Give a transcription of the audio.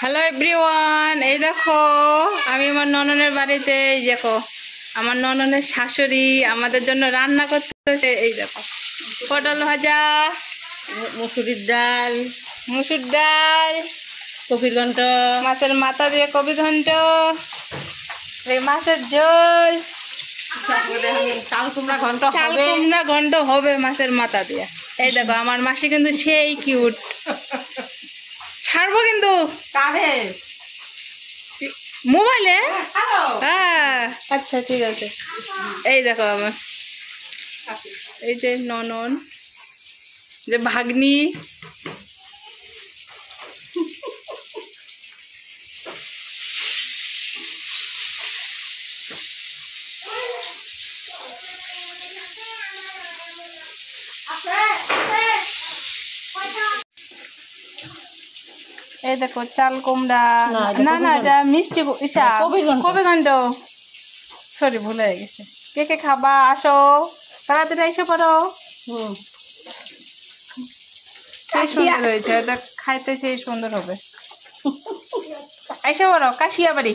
Hello everyone, এই দেখো আমি আমার নননের বাড়িতে। এই দেখো আমার নননের শাশুড়ি আমাদের জন্য রান্না করতেছে। এই দেখো পটল ভাজা, মুসুর ডাল, কপির ঘন্ট, মাছের মাথা দিয়ে কপি ঘন্ট, এই মাছের ঝোল, চাল কুমড়া ঘন্ট চাল হবে। কুমড়া ঘন্ট হবে মাছের মাথা দিয়ে। এই দেখো আমার মাসি কিন্তু সেই কিউট। ছাড়বো কিন্তু মোবাইলে। হ্যাঁ আচ্ছা ঠিক আছে। এই দেখো আমার এই যে ননন, যে ভাগ্নি, এই দেখো চাল কুমড়া, না না এটা মিষ্টি ইসা কবি ঘন্ট। সরি ভুল হয়ে গেছে। কে কে খাবা আসো, তাড়াতাড়ি এসে পড়ো। সেই সুন্দর হয়েছে, এটা খাইতে সেই সুন্দর হবে। এসে পড়ো কাশিয়া বাড়ি।